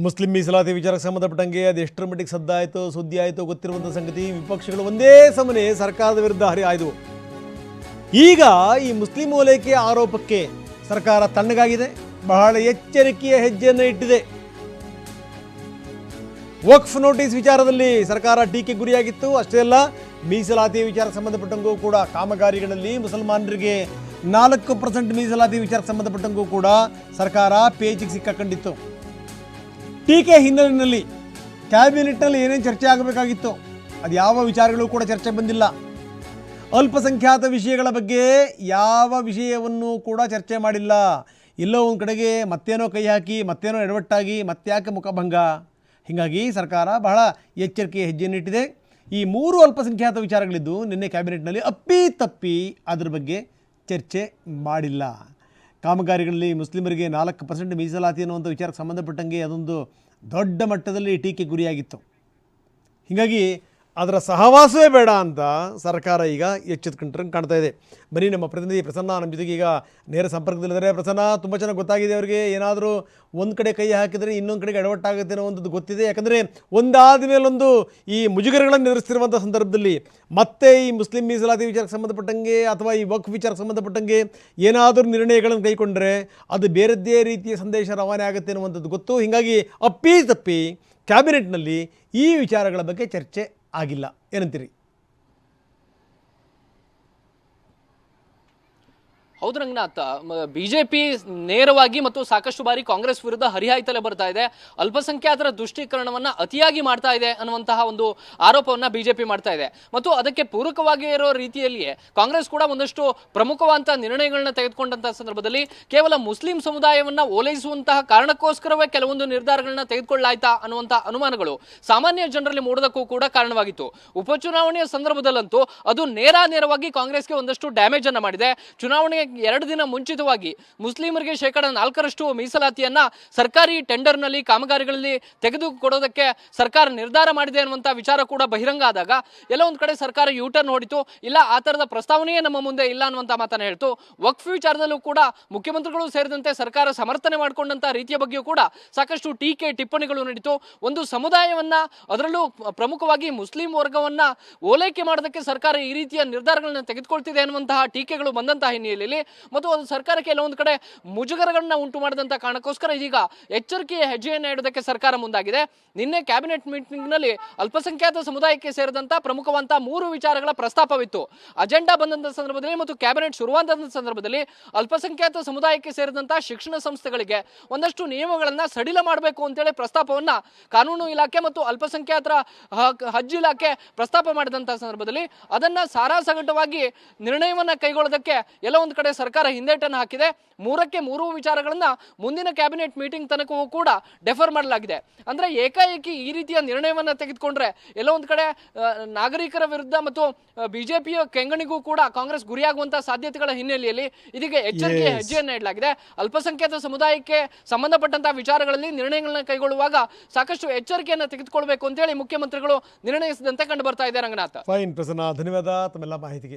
Muslim ಮೀಸಲಾತಿ ವಿಚಾರಕ್ಕೆ ಸಂಬಂಧಪಟ್ಟಂಗೆ ಅದು ಎಷ್ಟರ ಮಟ್ಟಿಗೆ ಸದ್ದಾಯಿತು ಸುದ್ದಿ ಆಯಿತು ಗೊತ್ತಿರುವಂಥ ಸಂಗತಿ. ವಿಪಕ್ಷಗಳು ಒಂದೇ ಸಮನೆ ಸರ್ಕಾರದ ವಿರುದ್ಧ ಹರಿಹಾಯ್ದವು. ಈಗ ಈ ಮುಸ್ಲಿಂ ಓಲೈಕೆ ಆರೋಪಕ್ಕೆ ಸರ್ಕಾರ ತಣ್ಣಗಾಗಿದೆ, ಬಹಳ ಎಚ್ಚರಿಕೆಯ ಹೆಜ್ಜೆಯನ್ನು ಇಟ್ಟಿದೆ. ವಕ್ಫ್ ನೋಟಿಸ್ ವಿಚಾರದಲ್ಲಿ ಸರ್ಕಾರ ಟೀಕೆ ಗುರಿಯಾಗಿತ್ತು. ಅಷ್ಟೇ ಅಲ್ಲ, ಮೀಸಲಾತಿ ವಿಚಾರಕ್ಕೆ ಸಂಬಂಧಪಟ್ಟಂಗೂ ಕೂಡ ಕಾಮಗಾರಿಗಳಲ್ಲಿ ಮುಸಲ್ಮಾನರಿಗೆ 4% ಮೀಸಲಾತಿ ವಿಚಾರಕ್ಕೆ ಸಂಬಂಧಪಟ್ಟಂಗೂ ಕೂಡ ಸರ್ಕಾರ ಪೇಚಿಗೆ ಸಿಕ್ಕಾಕೊಂಡಿತ್ತು. ಟೀಕೆ ಹಿನ್ನೆಲೆಯಲ್ಲಿ ಕ್ಯಾಬಿನೆಟ್ನಲ್ಲಿ ಏನೇನು ಚರ್ಚೆ ಆಗಬೇಕಾಗಿತ್ತು ಅದು ಯಾವ ವಿಚಾರಗಳು ಕೂಡ ಚರ್ಚೆ ಬಂದಿಲ್ಲ. ಅಲ್ಪಸಂಖ್ಯಾತ ವಿಷಯಗಳ ಬಗ್ಗೆ ಯಾವ ವಿಷಯವನ್ನು ಕೂಡ ಚರ್ಚೆ ಮಾಡಿಲ್ಲ. ಎಲ್ಲೋ ಒಂದು ಕಡೆಗೆ ಮತ್ತೇನೋ ಕೈ ಹಾಕಿ ಮತ್ತೇನೋ ಎಡವಟ್ಟಾಗಿ ಮತ್ತ್ಯಾಕೆ ಮುಖಭಂಗ. ಹೀಗಾಗಿ ಸರ್ಕಾರ ಬಹಳ ಎಚ್ಚರಿಕೆಯ ಹೆಜ್ಜೆಯನ್ನಿಟ್ಟಿದೆ. ಈ 3 ಅಲ್ಪಸಂಖ್ಯಾತ ವಿಚಾರಗಳಿದ್ದು ನಿನ್ನೆ ಕ್ಯಾಬಿನೆಟ್ನಲ್ಲಿ ಅಪ್ಪಿ ಅದರ ಬಗ್ಗೆ ಚರ್ಚೆ ಮಾಡಿಲ್ಲ. ಕಾಮಗಾರಿಗಳಲ್ಲಿ ಮುಸ್ಲಿಮರಿಗೆ 4% ಮೀಸಲಾತಿ ಅನ್ನುವಂಥ ವಿಚಾರಕ್ಕೆ ಸಂಬಂಧಪಟ್ಟಂಗೆ ಅದೊಂದು ದೊಡ್ಡ ಮಟ್ಟದಲ್ಲಿ ಟೀಕೆ ಗುರಿಯಾಗಿತ್ತು. ಹೀಗಾಗಿ ಅದರ ಸಹವಾಸವೇ ಬೇಡ ಅಂತ ಸರ್ಕಾರ ಈಗ ಎಚ್ಚೆತ್ಕೊಂಡ್ರಂಗೆ ಕಾಣ್ತಾ ಇದೆ. ಬನ್ನಿ, ನಮ್ಮ ಪ್ರತಿನಿಧಿ ಪ್ರಸನ್ನ ನಮ್ಮ ಜೊತೆಗೆ ಈಗ ನೇರ ಸಂಪರ್ಕದಲ್ಲಿದ್ದಾರೆ. ಪ್ರಸನ್ನ, ತುಂಬ ಚೆನ್ನಾಗಿ ಗೊತ್ತಾಗಿದೆ ಅವರಿಗೆ. ಏನಾದರೂ ಒಂದು ಕಡೆ ಕೈ ಹಾಕಿದರೆ ಇನ್ನೊಂದು ಕಡೆಗೆ ಎಡವಟ್ಟಾಗುತ್ತೆ ಅನ್ನೋ ಒಂದು ಗೊತ್ತಿದೆ. ಯಾಕಂದರೆ ಒಂದಾದ ಮೇಲೊಂದು ಈ ಮುಜುಗರಗಳನ್ನು ಎದುರಿಸ್ತಿರುವಂಥ ಸಂದರ್ಭದಲ್ಲಿ ಮತ್ತೆ ಈ ಮುಸ್ಲಿಂ ಮೀಸಲಾತಿ ವಿಚಾರಕ್ಕೆ ಸಂಬಂಧಪಟ್ಟಂಗೆ ಅಥವಾ ಈ ವಕ್ಫ್ ವಿಚಾರಕ್ಕೆ ಸಂಬಂಧಪಟ್ಟಂಗೆ ಏನಾದರೂ ನಿರ್ಣಯಗಳನ್ನು ಕೈಗೊಂಡ್ರೆ ಅದು ಬೇರೆದ್ದೇ ರೀತಿಯ ಸಂದೇಶ ರವಾನೆ ಆಗುತ್ತೆ ಅನ್ನುವಂಥದ್ದು ಗೊತ್ತು. ಹೀಗಾಗಿ ಅಪ್ಪಿ ಕ್ಯಾಬಿನೆಟ್ನಲ್ಲಿ ಈ ವಿಚಾರಗಳ ಬಗ್ಗೆ ಚರ್ಚೆ ಆಗಿಲ್ಲ. ಏನಂತೀರಿ? ಹೌದು ರಂಗನಾಥ್, ಬಿಜೆಪಿ ನೇರವಾಗಿ ಮತ್ತು ಸಾಕಷ್ಟು ಬಾರಿ ಕಾಂಗ್ರೆಸ್ ವಿರುದ್ಧ ಹರಿಹಾಯ್ತಲೇ ಬರ್ತಾ ಇದೆ. ಅಲ್ಪಸಂಖ್ಯಾತರ ದೃಷ್ಟೀಕರಣವನ್ನ ಅತಿಯಾಗಿ ಮಾಡ್ತಾ ಇದೆ ಅನ್ನುವಂತಹ ಒಂದು ಆರೋಪವನ್ನ ಬಿಜೆಪಿ ಮಾಡ್ತಾ ಇದೆ. ಮತ್ತು ಅದಕ್ಕೆ ಪೂರಕವಾಗಿ ಇರೋ ರೀತಿಯಲ್ಲಿಯೇ ಕಾಂಗ್ರೆಸ್ ಕೂಡ ಒಂದಷ್ಟು ಪ್ರಮುಖವಾದಂತಹ ನಿರ್ಣಯಗಳನ್ನ ತೆಗೆದುಕೊಂಡಂತಹ ಸಂದರ್ಭದಲ್ಲಿ ಕೇವಲ ಮುಸ್ಲಿಂ ಸಮುದಾಯವನ್ನ ಓಲೈಸುವಂತಹ ಕಾರಣಕ್ಕೋಸ್ಕರವೇ ಕೆಲವೊಂದು ನಿರ್ಧಾರಗಳನ್ನ ತೆಗೆದುಕೊಳ್ಳಾಯ್ತಾ ಅನ್ನುವಂತಹ ಅನುಮಾನಗಳು ಸಾಮಾನ್ಯ ಜನರಲ್ಲಿ ಮೂಡೋದಕ್ಕೂ ಕೂಡ ಕಾರಣವಾಗಿತ್ತು. ಉಪಚುನಾವಣೆಯ ಸಂದರ್ಭದಲ್ಲಂತೂ ಅದು ನೇರವಾಗಿ ಕಾಂಗ್ರೆಸ್ಗೆ ಒಂದಷ್ಟು ಡ್ಯಾಮೇಜ್ ಅನ್ನ ಮಾಡಿದೆ. ಚುನಾವಣೆಗೆ 2 ದಿನ ಮುಂಚಿತವಾಗಿ ಮುಸ್ಲಿಮರಿಗೆ 4% ಮೀಸಲಾತಿಯನ್ನ ಸರ್ಕಾರಿ ಟೆಂಡರ್ನಲ್ಲಿ ಕಾಮಗಾರಿಗಳಲ್ಲಿ ತೆಗೆದುಕೊಡೋದಕ್ಕೆ ಸರ್ಕಾರ ನಿರ್ಧಾರ ಮಾಡಿದೆ ಅನ್ನುವಂಥ ವಿಚಾರ ಕೂಡ ಬಹಿರಂಗ ಆದಾಗ ಎಲ್ಲ ಒಂದು ಕಡೆ ಸರ್ಕಾರ ಯೂಟರ್ನ್ ಹೊಡಿತು. ಇಲ್ಲ, ಆ ಥರದ ಪ್ರಸ್ತಾವನೆಯೇ ನಮ್ಮ ಮುಂದೆ ಇಲ್ಲ ಅನ್ನುವಂಥ ಮಾತನ್ನ ಹೇಳ್ತು. ವಕ್ಫ್ ವಿಚಾರದಲ್ಲೂ ಕೂಡ ಮುಖ್ಯಮಂತ್ರಿಗಳು ಸೇರಿದಂತೆ ಸರ್ಕಾರ ಸಮರ್ಥನೆ ಮಾಡಿಕೊಂಡಂತ ರೀತಿಯ ಬಗ್ಗೆಯೂ ಕೂಡ ಸಾಕಷ್ಟು ಟೀಕೆ ಟಿಪ್ಪಣಿಗಳು ನಡೀತು. ಒಂದು ಸಮುದಾಯವನ್ನ, ಅದರಲ್ಲೂ ಪ್ರಮುಖವಾಗಿ ಮುಸ್ಲಿಂ ವರ್ಗವನ್ನ ಓಲೈಕೆ ಮಾಡೋದಕ್ಕೆ ಸರ್ಕಾರ ಈ ರೀತಿಯ ನಿರ್ಧಾರಗಳನ್ನ ತೆಗೆದುಕೊಳ್ತಿದೆ ಅನ್ನುವಂತಹ ಟೀಕೆಗಳು ಬಂದಂತಹ ಹಿನ್ನೆಲೆಯಲ್ಲಿ ಮತ್ತು ಅದು ಸರ್ಕಾರಕ್ಕೆ ಕೆಲವೊಂದು ಕಡೆ ಮುಜುಗರಗಳನ್ನ ಉಂಟು ಮಾಡಿದಂತ ಕಾರಣಕ್ಕೋಸ್ಕರ ಈಗ ಎಚ್ಚರಿಕೆಯ ಹೆಜ್ಜೆಯನ್ನು ಇಡೋದಕ್ಕೆ ಸರ್ಕಾರ ಮುಂದಾಗಿದೆ. ನಿನ್ನೆ ಕ್ಯಾಬಿನೆಟ್ ಮೀಟಿಂಗ್ ನಲ್ಲಿ ಅಲ್ಪಸಂಖ್ಯಾತ ಸಮುದಾಯಕ್ಕೆ ಸೇರಿದಂತ ಪ್ರಮುಖವಂತ 3 ವಿಚಾರಗಳ ಪ್ರಸ್ತಾಪವಿತ್ತು. ಅಜೆಂಡಾ ಬಂದಂತ ಸಂದರ್ಭದಲ್ಲಿ ಮತ್ತು ಕ್ಯಾಬಿನೆಟ್ ಶುರುವಾದಂತ ಸಂದರ್ಭದಲ್ಲಿ ಅಲ್ಪಸಂಖ್ಯಾತ ಸಮುದಾಯಕ್ಕೆ ಸೇರಿದಂತ ಶಿಕ್ಷಣ ಸಂಸ್ಥೆಗಳಿಗೆ ಒಂದಷ್ಟು ನಿಯಮಗಳನ್ನ ಸಡಿಲ ಮಾಡಬೇಕು ಅಂತೇಳಿ ಪ್ರಸ್ತಾಪವನ್ನ ಕಾನೂನು ಇಲಾಖೆ ಮತ್ತು ಅಲ್ಪಸಂಖ್ಯಾತರ ಹಜ್ ಇಲಾಖೆ ಪ್ರಸ್ತಾಪ ಮಾಡಿದಂತ ಸಂದರ್ಭದಲ್ಲಿ ಅದನ್ನ ಸಾರಾಸಗಟವಾಗಿ ನಿರ್ಣಯವನ್ನ ಕೈಗೊಳ್ಳೋದಕ್ಕೆ ಎಲ್ಲ ಒಂದು ಕಡೆ ಸರ್ಕಾರ ಹಿಂದೇಟನ್ನು ಹಾಕಿದೆ. 3 ವಿಚಾರಗಳನ್ನ ಮುಂದಿನ ಕ್ಯಾಬಿನೆಟ್ ಮೀಟಿಂಗ್ ತನಕವೂ ಕೂಡ ಡೆಫರ್ ಮಾಡಲಾಗಿದೆ. ಅಂದ್ರೆ ಏಕಾಏಕಿ ಈ ರೀತಿಯ ನಿರ್ಣಯವನ್ನ ತೆಗೆದುಕೊಂಡ್ರೆ ಎಲ್ಲ ಒಂದು ಕಡೆ ನಾಗರಿಕರ ವಿರುದ್ಧ ಮತ್ತು ಬಿಜೆಪಿಯ ಕೆಂಗಣಿಗೂ ಕೂಡ ಕಾಂಗ್ರೆಸ್ ಗುರಿಯಾಗುವಂತಹ ಸಾಧ್ಯತೆಗಳ ಹಿನ್ನೆಲೆಯಲ್ಲಿ ಇದೀಗ ಎಚ್ಚರಿಕೆಯ ಹೆಜ್ಜೆಯನ್ನ ಇಡಲಾಗಿದೆ. ಅಲ್ಪಸಂಖ್ಯಾತ ಸಮುದಾಯಕ್ಕೆ ಸಂಬಂಧಪಟ್ಟಂತಹ ವಿಚಾರಗಳಲ್ಲಿ ನಿರ್ಣಯಗಳನ್ನ ಕೈಗೊಳ್ಳುವಾಗ ಸಾಕಷ್ಟು ಎಚ್ಚರಿಕೆಯನ್ನ ತೆಗೆದುಕೊಳ್ಬೇಕು ಅಂತೇಳಿ ಮುಖ್ಯಮಂತ್ರಿಗಳು ನಿರ್ಣಯಿಸಿದಂತೆ ಕಂಡು ಬರ್ತಾ ಇದೆ. ರಂಗನಾಥ್, ಫೈನ್ ಪ್ರಸನ್ನ, ಧನ್ಯವಾದ ತಮ್ಮೆಲ್ಲ ಮಾಹಿತಿಗೆ.